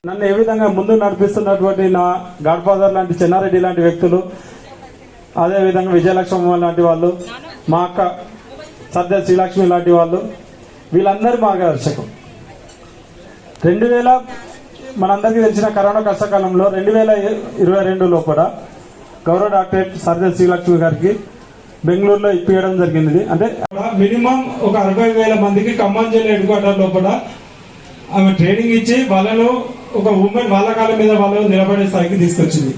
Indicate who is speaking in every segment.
Speaker 1: నన్ను ఏ విధంగా ముందు నడిపిస్తున్నటువంటి నా గాడ్ ఫాదర్ లాంటి చెన్నారెడ్డి లాంటి వ్యక్తులు, అదేవిధంగా విజయలక్ష్మి లాంటి వాళ్ళు, మా అక్క సద్య శ్రీలక్ష్మి లాంటి వాళ్ళు, వీళ్ళందరి మార్గదర్శకం. 2000 మనందరికీ తెలిసిన కరోనా కష్టకాలంలో 2022 లోపల గౌరవ డాక్టరేట్ సర్జన్ శ్రీలక్ష్మి గారికి బెంగళూరులో ఇప్పించడం జరిగింది. అంటే మినిమం ఒక 60,000 మందికి ఖమ్మం జిల్లా హెడ్ క్వార్టర్ లోపల ఆమె ట్రైనింగ్ ఇచ్చి వాళ్ళను ఒక ఉమెన్ వాళ్ళ కాళ్ళ మీద వాళ్ళు నిలబడే స్థాయికి తీసుకొచ్చింది.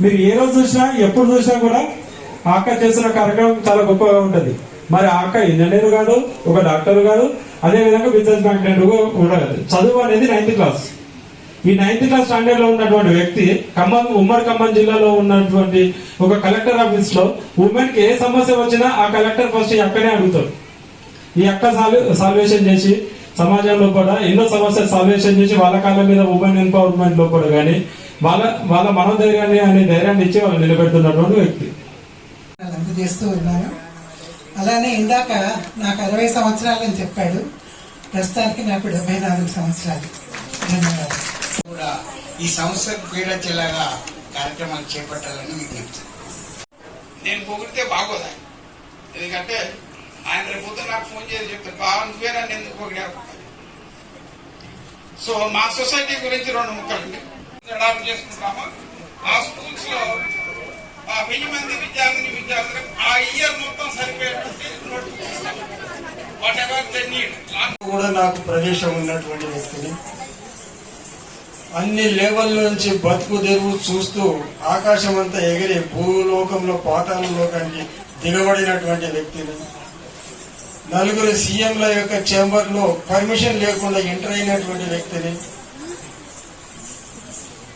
Speaker 1: మీరు ఏ రోజు చూసినా ఎప్పుడు చూసినా కూడా ఆక చేసిన కార్యక్రమం చాలా గొప్పగా ఉంటుంది. మరి ఆక ఇంజనీర్ కాదు, ఒక డాక్టర్ కాదు, అదేవిధంగా బిజినెస్ మ్యాగ్నెట్ ఉండదు. చదువు అనేది 9th క్లాస్. ఈ 9th క్లాస్ స్టాండర్డ్ లో ఉన్నటువంటి వ్యక్తి ఉమ్మడి ఖమ్మం జిల్లాలో ఉన్నటువంటి ఒక కలెక్టర్ ఆఫీస్ లో ఉమెన్ కి ఏ సమస్య వచ్చినా ఆ కలెక్టర్ ఫస్ట్ ఈ అక్కనే అడుగుతాడు. ఈ అక్క సాల్వేషన్ చేసి సమాజంలో కూడా ఎన్నో సమస్యలు సాల్వేషన్ చేసి వాళ్ళ కాళ్ళ మీద ఉమెన్ ఎంపవర్మెంట్ లో కూడా కానీ వాళ్ళ మనోధైర్యాన్ని అనే ధైర్యాన్ని ఇచ్చి వాళ్ళు నిలబెడుతున్నటువంటి వ్యక్తి.
Speaker 2: చేస్తూ ఉన్నాను. అలానే ఇందాక నాకు 60 సంవత్సరాలని చెప్పాడు. ప్రస్తుతానికి నాకు 74 సంవత్సరాలు. ధన్యవాదాలు.
Speaker 3: కూడా ఈ సంస్థకు పీడొచ్చేలాగా కార్యక్రమాలు చేపట్టాలని విజ్ఞప్తి. నేను పొగిడితే బాగోదా, ఎందుకంటే ఆయన రేపు నాకు ఫోన్ చేసి చెప్తాను, బాగా నువ్వే నన్ను ఎందుకు పొగిడావు. సో మా సొసైటీ గురించి 2 ముక్కలండి అడాప్ట్ చేసుకుంటాము. ఆ స్కూల్స్ లో 1000 మంది విద్యార్థులకు ఆ ఇయర్ మొత్తం సరిపోయేటువంటి
Speaker 4: కూడా నాకు ప్రదేశం ఉన్నటువంటి వ్యక్తిని, అన్ని లెవెల్ నుంచి బతుకు తెరువు చూస్తూ ఆకాశం అంతా ఎగిరి భూలోకంలో పాతాళ లోకానికి దిగబడినటువంటి వ్యక్తిని, 4 సీఎంల యొక్క చేంబర్ లో పర్మిషన్ లేకుండా ఎంటర్ అయినటువంటి వ్యక్తిని,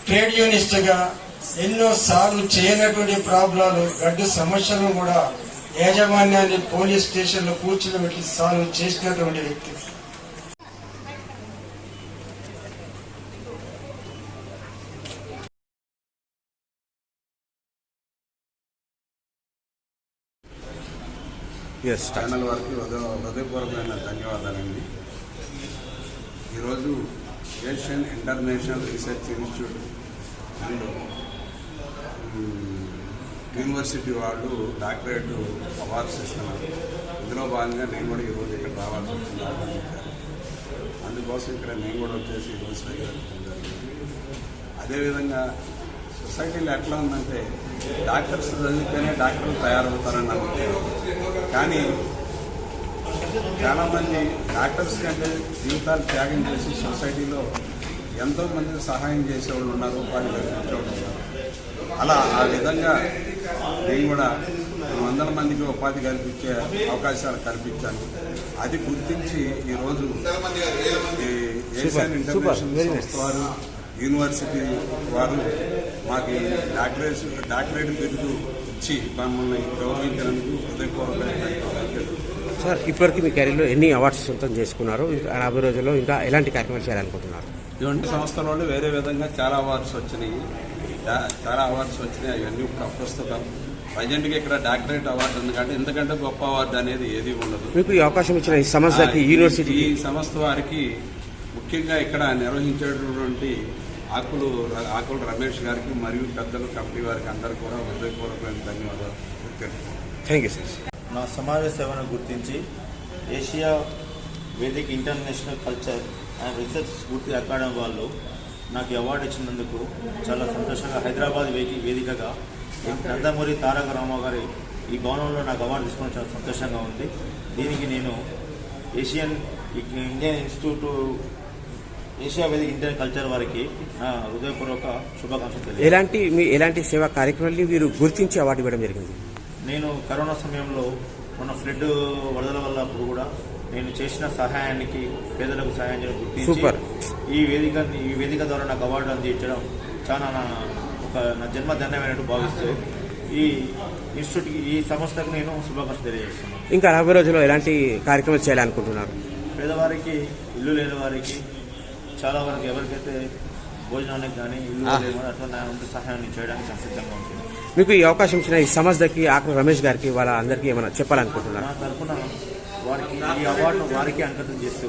Speaker 4: ట్రేడ్ యూనిస్ట్ గా ఎన్నో సార్లు చేయనటువంటి ప్రాబ్లాలు గడ్డు సమస్యలను కూడా యాజమాన్యాన్ని పోలీస్ స్టేషన్ లో కూర్చోబెట్టి సాల్వ్ చేసినటువంటి వ్యక్తి.
Speaker 5: ఛానల్ వారికి హృదయపూర్వకమైన ధన్యవాదాలండి. ఈరోజు Asian international research institute and university వాళ్ళు డాక్టరేట్ అవార్డ్స్ ఇస్తున్నారు. ఇందులో భాగంగా నేను కూడా ఈరోజు ఇక్కడ రావాల్సి వచ్చింది. అందుకోసం ఇక్కడ నేను కూడా వచ్చేసి ఈరోజు జరిగింది. అదేవిధంగా సొసైటీలో ఎట్లా ఉందంటే డాక్టర్స్ చదివితేనే డాక్టర్లు తయారవుతారని అనుకుంటున్నారు. కానీ చాలామంది డాక్టర్స్ కంటే జీవితాలు త్యాగం చేసి సొసైటీలో ఎంతోమంది సహాయం చేసేవాళ్ళు ఉన్నారు, ఉపాధి కల్పించేవాళ్ళు ఉన్నారు. అలా ఆ విధంగా నేను కూడా 100 మందికి ఉపాధి కల్పించే అవకాశాలు కల్పించాను. అది గుర్తించి ఈరోజు ఏషియన్ ఇంటర్నేషనల్ సంస్థ వారు, యూనివర్సిటీ వారు మాకు డాక్టరేట్ బిరుదు ఇచ్చి మమ్మల్ని గౌరవించినందుకు హృదయపూర్వక.
Speaker 6: సార్, ఇప్పటికీ మీ కెరీర్లో ఎన్ని అవార్డ్స్ సొంతం చేసుకున్నారు? ఇంకా రాబోయే రోజుల్లో ఇంకా ఎలాంటి కార్యక్రమాలు చేయాలనుకుంటున్నారు?
Speaker 5: ఇటువంటి సంస్థల వాళ్ళు వేరే విధంగా చాలా అవార్డ్స్ వచ్చినాయి. అవన్నీ ఇప్పుడు ప్రస్తుతం ప్రజెంట్గా ఇక్కడ డాక్టరేట్ అవార్డు ఉంది కాబట్టి ఎందుకంటే గొప్ప అవార్డు అనేది ఏది ఉండదు.
Speaker 6: మీకు ఈ అవకాశం ఇచ్చిన ఈ సంస్థకి, యూనివర్సిటీ,
Speaker 5: ఈ సంస్థ వారికి ముఖ్యంగా ఇక్కడ నిర్వహించేటటువంటి ఆకుల రమేష్ గారికి మరియు పెద్దలు కమిటీ వారికి అందరికీ కూడా హృదయపూర్వకమైన ధన్యవాదాలు.
Speaker 6: Thank you sir.
Speaker 7: నా సమాజ సేవను గుర్తించి Asia Vedic international culture and research స్ఫూర్తి అకాడమీ వాళ్ళు నాకు అవార్డు ఇచ్చినందుకు చాలా సంతోషంగా, హైదరాబాద్ వేదికగా నందమూరి తారక రామారావు గారి ఈ భవనంలో నాకు అవార్డు తీసుకోవడం చాలా సంతోషంగా ఉంది. దీనికి నేను Indian institute Asia Vedic Indian culture వారికి నా హృదయపూర్వక శుభాకాంక్షలు.
Speaker 6: ఎలాంటి సేవా కార్యక్రమాన్ని మీరు గుర్తించి అవార్డు ఇవ్వడం జరిగింది?
Speaker 7: నేను కరోనా సమయంలో మన ఫ్లడ్ వరదల వల్ల కూడా నేను చేసిన సహాయానికి, పేదలకు సహాయం చేయడం గుర్తించి ఈ వేదిక ద్వారా నాకు అవార్డు అందించడం చాలా నా జన్మధన్యమైనట్టు భావిస్తూ ఈ ఇన్స్టిట్యూట్కి, ఈ సంస్థకు నేను శుభాకాంక్షలు తెలియజేస్తున్నాను.
Speaker 6: ఇంకా రాబోయే రోజుల్లో ఎలాంటి కార్యక్రమాలు చేయాలనుకుంటున్నారు?
Speaker 7: పేదవారికి, ఇల్లు లేని వారికి, చాలా వరకు ఎవరికైతే భోజనానికి కానీ ఇల్లు లేని అటువంటి సహాయాన్ని చేయడానికి సిద్ధంగా ఉంటుంది.
Speaker 6: మీకు ఈ అవకాశం ఇచ్చిన ఈ సంస్థకి, ఆకుల రమేష్ గారికి, వాళ్ళ అందరికీ ఏమైనా చెప్పాలనుకుంటున్నారు?
Speaker 7: నా తరఫున వారికి ఈ అవార్డును వారికి అంకితం చేస్తూ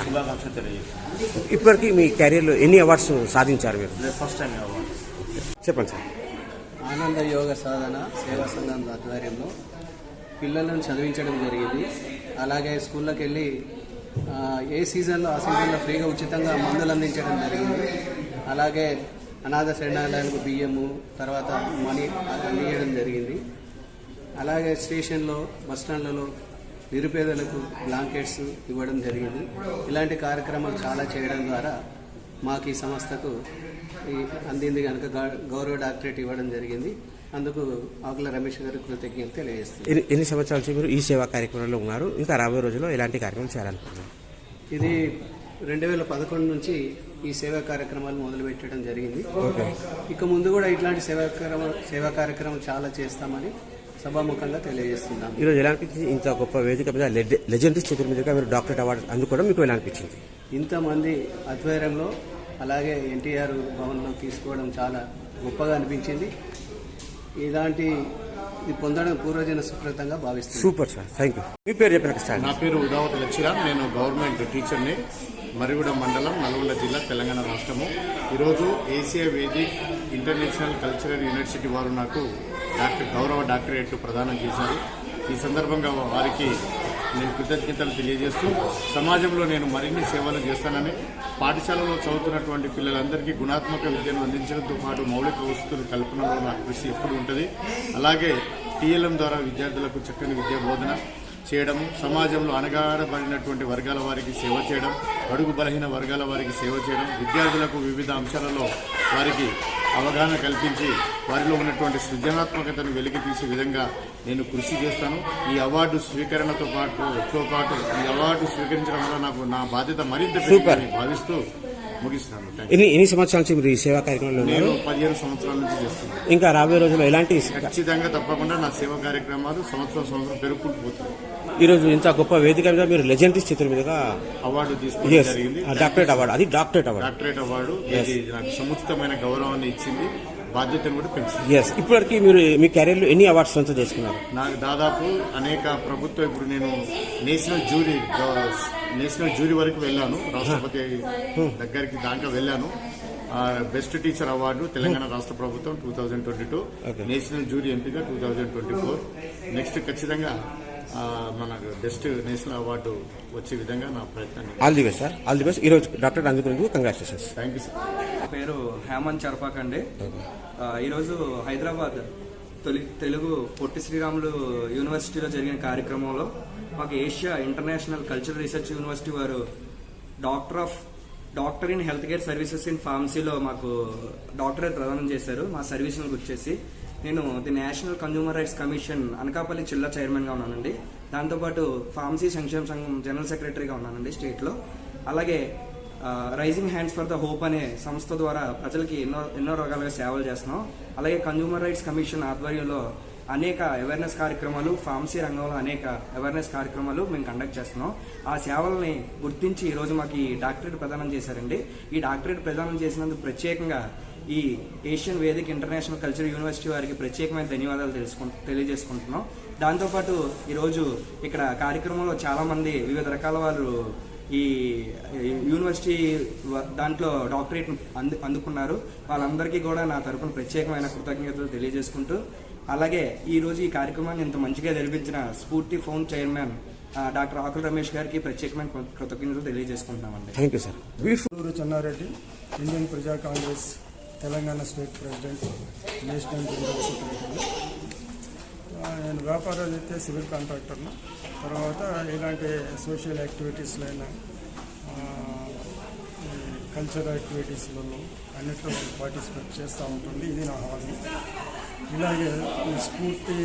Speaker 7: శుభాకాంక్షలు తెలియజేస్తున్నాను.
Speaker 6: ఇప్పటివరకు మీ కెరీర్లో ఎన్ని అవార్డ్స్ సాధించారు మీరు?
Speaker 7: First time award.
Speaker 6: చెప్పండి సార్.
Speaker 8: ఆనంద యోగ సాధన సేవా సంఘం ఆధ్వర్యంలో పిల్లలను చదివించడం జరిగింది. అలాగే స్కూళ్ళకి వెళ్ళి ఏ సీజన్లో ఆ సీజన్లో ఫ్రీగా ఉచితంగా మందులు అందించడం జరిగింది. అలాగే అనాథ శరణాలయాలకు బియ్యము తర్వాత మనీ అందించడం జరిగింది. అలాగే స్టేషన్లో బస్టాండ్లలో నిరుపేదలకు బ్లాంకెట్స్ ఇవ్వడం జరిగింది. ఇలాంటి కార్యక్రమాలు చాలా చేయడం ద్వారా మాకు ఈ సంస్థకు అందింది కనుక గౌరవ డాక్టరేట్ ఇవ్వడం జరిగింది. అందుకు ఆకుల రమేష్ గారు కృతజ్ఞతలు తెలియజేస్తుంది.
Speaker 6: ఎన్ని సంవత్సరాల నుంచి మీరు ఈ సేవా కార్యక్రమంలో ఉన్నారు? ఇంకా రాబోయే రోజుల్లో ఎలాంటి కార్యక్రమం చేయాలనుకుంటున్నారు?
Speaker 8: ఇది 2011 నుంచి ఈ సేవా కార్యక్రమాలు మొదలుపెట్టడం జరిగింది. ఇక ముందు కూడా ఇట్లాంటి సేవా కార్యక్రమం చాలా చేస్తామని సభాముఖంగా తెలియజేస్తున్నాం.
Speaker 6: ఈరోజు ఎలా అనిపించింది? ఇంత గొప్ప వేదిక మీద లెజెండరీ చేతుల మీదుగా మీరు డాక్టరేట్ అవార్డు అందుకోవడం మీకు ఎలా అనిపించింది?
Speaker 8: ఇంతమంది ఆధ్వర్యంలో అలాగే ఎన్టీఆర్ భవన్లో తీసుకోవడం చాలా గొప్పగా అనిపించింది. ఇలాంటి ఇది పొందడం పూర్వజన సుకృతంగా భావిస్తుంది.
Speaker 6: Super sir, thank you. మీ పేరు చెప్పిన?
Speaker 9: నా పేరు ఉదావతి లక్ష్మీరామ్. నేను గవర్నమెంట్ టీచర్ని, మరిగూడెం మండలం, నల్గొండ జిల్లా, తెలంగాణ రాష్ట్రము. ఈరోజు Asia Vedic international cultural university వారు నాకు గౌరవ డాక్టరేట్ ప్రదానం చేశారు. ఈ సందర్భంగా వారికి నేను కృతజ్ఞతలు తెలియజేస్తూ సమాజంలో నేను మరిన్ని సేవలు చేస్తానని, పాఠశాలలో చదువుతున్నటువంటి పిల్లలందరికీ గుణాత్మక విద్యను అందించడంతో పాటు మౌలిక వసతుల కల్పనలో నా కృషి ఎప్పుడు ఉంటుంది. అలాగే టీఎల్ఎం ద్వారా విద్యార్థులకు చక్కని విద్యా బోధన చేయడము, సమాజంలో అణగారబడినటువంటి వర్గాల వారికి సేవ చేయడం, అడుగు బలహీన వర్గాల వారికి సేవ చేయడం, విద్యార్థులకు వివిధ అంశాలలో వారికి అవగాహన కల్పించి వారిలో ఉన్నటువంటి సృజనాత్మకతను వెలికి తీసే విధంగా నేను కృషి చేస్తాను. ఈ అవార్డు స్వీకరణతో పాటు ఈ అవార్డు స్వీకరించడం వల్ల నాకు నా బాధ్యత మరింత భావిస్తూ ముగిస్తున్నాను.
Speaker 6: ఎన్ని సంవత్సరాల నుంచి మీరు ఈ సేవా కార్యక్రమంలో?
Speaker 9: నేను 15 సంవత్సరాల నుంచి చేస్తున్నాను.
Speaker 6: ఇంకా రాబోయే రోజుల్లో ఎలాంటి?
Speaker 9: ఖచ్చితంగా తప్పకుండా నా సేవా కార్యక్రమాలు సంవత్సరం పెరుగుకుంటూ పోతుంది.
Speaker 6: ఈ రోజు ఇంత గొప్ప వేదిక మీద మీరు లెజెండరీ చేతుల మీదుగా
Speaker 9: అవార్డు తీసుకోవడం జరిగింది.
Speaker 6: Doctorate award. అది డాక్టరేట్ అవార్డు
Speaker 9: ఇది నాకు సముచితమైన గౌరవాన్ని ఇచ్చింది, బాధ్యతను కూడా పెంచింది.
Speaker 6: ఇప్పటివరకు మీరు మీ కెరీర్లో ఎన్ని అవార్డ్స్ సొంతం చేసుకున్నారు?
Speaker 9: నాకు దాదాపు అనేక ప్రభుత్వం, ఇప్పుడు నేను నేషనల్ జ్యూరీ వరకు వెళ్ళాను, రాష్ట్రపతి దగ్గరికి దాకా వెళ్ళాను. బెస్ట్ టీచర్ అవార్డు తెలంగాణ రాష్ట్ర ప్రభుత్వం 2022, నేషనల్ జ్యూరీ ఎంపిక 2024. నెక్స్ట్ ఖచ్చితంగా మనకు బెస్ట్ నేషనల్ అవార్డు వచ్చే విధంగా నా ప్రయత్నాన్ని.
Speaker 6: All the best sir, all the best. ఈరోజు డాక్టర్ అందుకునేందుకు కంగ్రాచులేషన్స్.
Speaker 9: Thank you sir.
Speaker 10: పేరు హేమంత్ చర్పాక్ అండి. ఈరోజు హైదరాబాద్ తెలుగు పొట్టి శ్రీరాములు యూనివర్సిటీలో జరిగిన కార్యక్రమంలో మాకు Asia International Cultural Research University వారు doctor in health care services in ఫార్మసీలో మాకు డాక్టరేట్ ప్రదానం చేశారు. మా సర్వీస్ను గుర్చేసి నేను the National Consumer Rights Commission Anakapalli జిల్లా చైర్మన్గా ఉన్నానండి. దాంతోపాటు ఫార్మసీ సంక్షేమ సంఘం జనరల్ సెక్రటరీగా ఉన్నానండి స్టేట్లో. అలాగే rising hands for the hope అనే సంస్థ ద్వారా ప్రజలకి ఎన్నో రకాలుగా సేవలు చేస్తున్నాం. అలాగే కన్జ్యూమర్ రైట్స్ కమిషన్ ఆధ్వర్యంలో అనేక అవేర్నెస్ కార్యక్రమాలు, ఫార్మసీ రంగంలో అనేక అవేర్నెస్ కార్యక్రమాలు మేము కండక్ట్ చేస్తున్నాం. ఆ సేవల్ని గుర్తించి ఈరోజు మాకు ఈ డాక్టరేట్ ప్రదానం చేశారండి. ఈ డాక్టరేట్ ప్రదానం చేసినందుకు ప్రత్యేకంగా ఈ Asian Vedic international culture university వారికి ప్రత్యేకమైన ధన్యవాదాలు తెలియజేసుకుంటున్నాం. దాంతోపాటు ఈరోజు ఇక్కడ కార్యక్రమంలో చాలామంది వివిధ రకాల వారు ఈ యూనివర్సిటీ దాంట్లో డాక్టరేట్ అందుకున్నారు. వాళ్ళందరికీ కూడా నా తరఫున ప్రత్యేకమైన కృతజ్ఞతలు తెలియజేసుకుంటూ, అలాగే ఈరోజు ఈ కార్యక్రమాన్ని ఇంత మంచిగా జరిపించిన Spoorthi found chairman doctor Akula Ramesh గారికి ప్రత్యేకమైన కృతజ్ఞతలు తెలియజేసుకుంటున్నామండి.
Speaker 6: Thank you sir.
Speaker 4: Chennareddy, Indian Praja Congress Telangana state president, national general secretary. నేను వ్యాపారాలు అయితే సివిల్ కాంట్రాక్టర్ను. తర్వాత ఇలాంటి సోషల్ యాక్టివిటీస్లో అయినా కల్చరల్ యాక్టివిటీస్లలో అన్నిట్లో పార్టిసిపేట్ చేస్తూ ఉంటుంది. ఇది నా హాబీ. ఇలాగే ఈ స్ఫూర్తి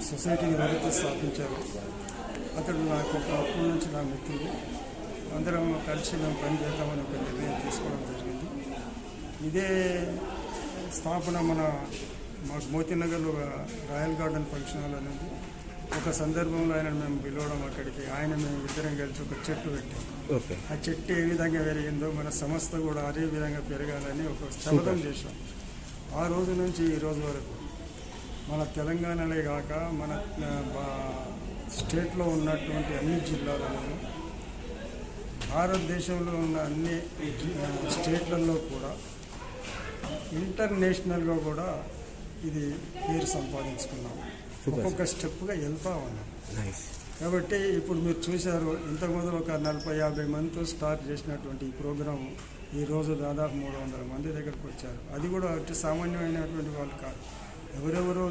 Speaker 4: సొసైటీని ఎవరైతే స్థాపించారో అతడు నాకు అప్పటి నుంచి నా మిత్రుడు. అందరం కలిసి మేము పని చేద్దామని ఒక నిర్ణయం తీసుకోవడం జరిగింది. ఇదే స్థాపన మాకు మోతీనగర్లో రాయల్ గార్డెన్ ఫంక్షన్ హాల్ అనేది ఒక సందర్భంలో ఆయన మేము పిలవడం, అక్కడికి మేము ఇద్దరం కలిసి ఒక చెట్టు పెట్టాం. ఆ చెట్టు ఏ విధంగా పెరిగిందో మన సంస్థ కూడా అదే విధంగా పెరగాలని ఒక శపథం చేశాం. ఆ రోజు నుంచి ఈ రోజు వరకు మన తెలంగాణలే కాక మన స్టేట్లో ఉన్నటువంటి అన్ని జిల్లాలలో భారతదేశంలో ఉన్న అన్ని స్టేట్లలో కూడా ఇంటర్నేషనల్గా కూడా ఇది పేరు సంపాదించుకున్నాం. ఒక్కొక్క స్టెప్గా వెళ్తా ఉన్నాం. కాబట్టి ఇప్పుడు మీరు చూశారు, ఇంతకుముందు ఒక 40-50 మందితో స్టార్ట్ చేసినటువంటి ఈ ప్రోగ్రాము ఈరోజు దాదాపు 300 మంది దగ్గరకు వచ్చారు. అది కూడా అతి సామాన్యమైనటువంటి వాళ్ళు కాదు. ఎవరెవరో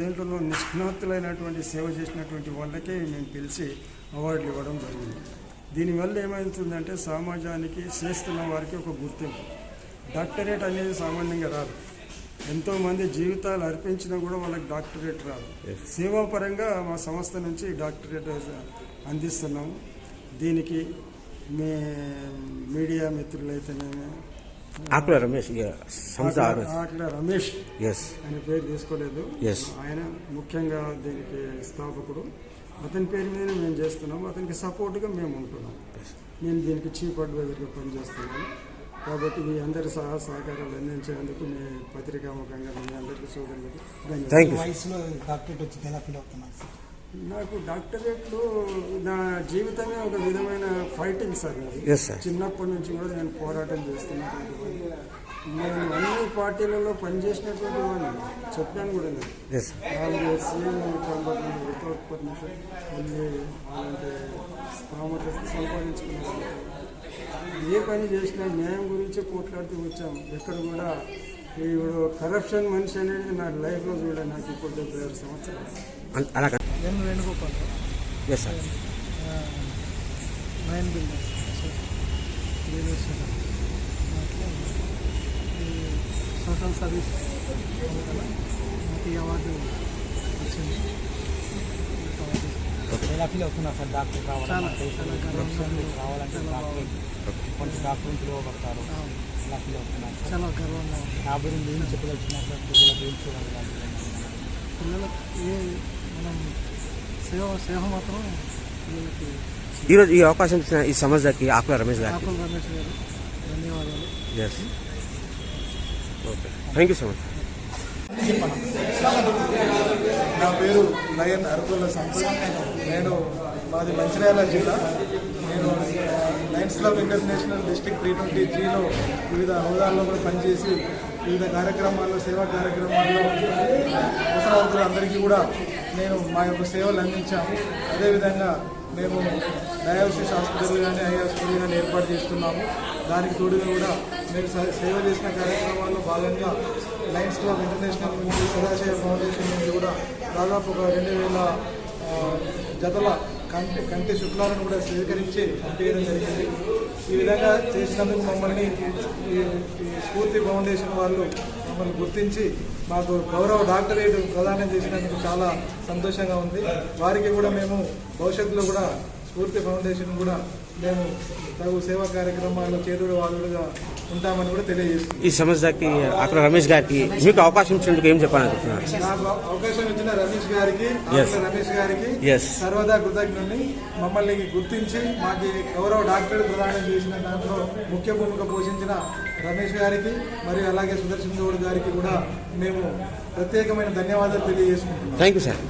Speaker 4: దేంట్లో నిష్ణాతులైనటువంటి సేవ చేసినటువంటి వాళ్ళకే మేము పిలిచి అవార్డులు ఇవ్వడం జరిగింది. దీనివల్ల ఏమవుతుందంటే సమాజానికి చేస్తున్న వారికి ఒక గుర్తింపు. డాక్టరేట్ అనేది సామాన్యంగా రాదు. ఎంతోమంది జీవితాలు అర్పించినా కూడా వాళ్ళకి డాక్టరేట్ రాదు. సేవాపరంగా మా సంస్థ నుంచి డాక్టరేట్ అందిస్తున్నాము. దీనికి మీ మీడియా మిత్రులైతేనేమి
Speaker 6: ఆకుల రమేష్
Speaker 4: ఆయన పేరు తీసుకోలేదు, ఆయన ముఖ్యంగా దీనికి స్థాపకుడు. అతని పేరు మీద మేము చేస్తున్నాము. అతనికి సపోర్ట్గా మేము ఉంటున్నాం. నేను దీనికి చీఫ్ అడ్వైజర్గా పనిచేస్తున్నాను. కాబట్టి మీ అందరి సహకారాలు అందించేందుకు మీ పత్రికాముఖంగా మీ అందరికీ సోదరులకు నాకు డాక్టరేట్లు నా జీవితమే ఒక విధమైన ఫైటింగ్ సార్. చిన్నప్పటి నుంచి కూడా నేను పోరాటం చేస్తున్నాను. నేను అన్ని పార్టీలలో పనిచేసినటువంటి వాడిని చెప్పాను కూడా. నేను సీఎం వితౌట్ పర్మిషన్ వెళ్ళి అలాంటి స్థామత సంపాదించుకున్నాను. ఏ పని చేసినా న్యాయం గురించి పోట్లాడుతూ వచ్చాము. ఎక్కడ కూడా ఇప్పుడు కరప్షన్ మనిషి అనేది నా లైఫ్లో చూడాలి. నాకు ఇప్పుడు 76 సంవత్సరాలు.
Speaker 11: నేను Venugopal mine builders social service నాకు ఈ అవార్డు వచ్చింది.
Speaker 12: ఎలా ఫీల్ అవుతున్నారు సార్ డాక్టర్ రావాలంటే కొంచెం డాక్టర్ పిలువబడతారు, ఎలా ఫీల్ అవుతున్నారు?
Speaker 11: చాలా గర్వంగా
Speaker 12: నా గురించి ఏం చెప్పదలుచున్నారు సార్? పిల్లలకు ఏం చూడాలి?
Speaker 11: పిల్లలకి మనం సేవ మాత్రం పిల్లలకి.
Speaker 6: ఈరోజు ఈ అవకాశం ఇచ్చిన ఈ సంస్థకి ఆకుల రమేష్ గారు
Speaker 11: ధన్యవాదాలు.
Speaker 6: Okay, thank you so much.
Speaker 13: నా పేరు లయన్ అర్కుల సంపత్. నేను మాది మంచిర్యాల జిల్లా. నేను లయన్స్ క్లబ్ ఇంటర్నేషనల్ డిస్ట్రిక్ట్ 323లో వివిధ హోదాల్లో కూడా పనిచేసి వివిధ కార్యక్రమాల్లో సేవా కార్యక్రమాల్లో అవసరవంతులందరికీ కూడా నేను మా యొక్క సేవలు అందించాము. అదేవిధంగా మేము డయాలసిస్ హాస్పిటల్ కానీ ఐ హాస్పిటల్ కానీ ఏర్పాటు చేస్తున్నాము. దానికి తోడుగా కూడా మేము సేవ చేసిన కార్యక్రమాల్లో భాగంగా లయన్స్ క్లబ్ ఇంటర్నేషనల్ నుంచి సదాశయ ఫౌండేషన్ నుంచి కూడా దాదాపు ఒక 2000 జతల కంటి శుక్లాలను కూడా స్వీకరించి పంపించడం జరిగింది. ఈ విధంగా చేసినందుకు మమ్మల్ని ఈ స్ఫూర్తి ఫౌండేషన్ వాళ్ళు మమ్మల్ని గుర్తించి మాకు గౌరవ డాక్టరేట్ ప్రదానం చేసినందుకు చాలా సంతోషంగా ఉంది. వారికి కూడా మేము భవిష్యత్తులో కూడా స్ఫూర్తి ఫౌండేషన్ కూడా మేము తగు సేవా కార్యక్రమాల్లో చేతుడు వాదుడుగా ఉంటామని కూడా తెలియజేస్తున్నాం.
Speaker 6: ఈ సంస్థకి ఆకుల రమేష్ గారికి మీకు అవకాశం ఇచ్చినందుకు ఏం చెప్పాలనుకుంటున్నారు?
Speaker 13: నాకు అవకాశం ఇచ్చిన రమేష్ గారికి సర్వదా కృతజ్ఞుని. మమ్మల్ని గుర్తించి మాకు గౌరవ డాక్టర్ ప్రదానం చేసిన దాంట్లో ముఖ్య భూమిక పోషించిన రమేష్ గారికి మరియు అలాగే సుదర్శన్ గౌడ్ గారికి కూడా మేము ప్రత్యేకమైన ధన్యవాదాలు తెలియజేసుకుంటున్నాం.
Speaker 6: Thank you sir.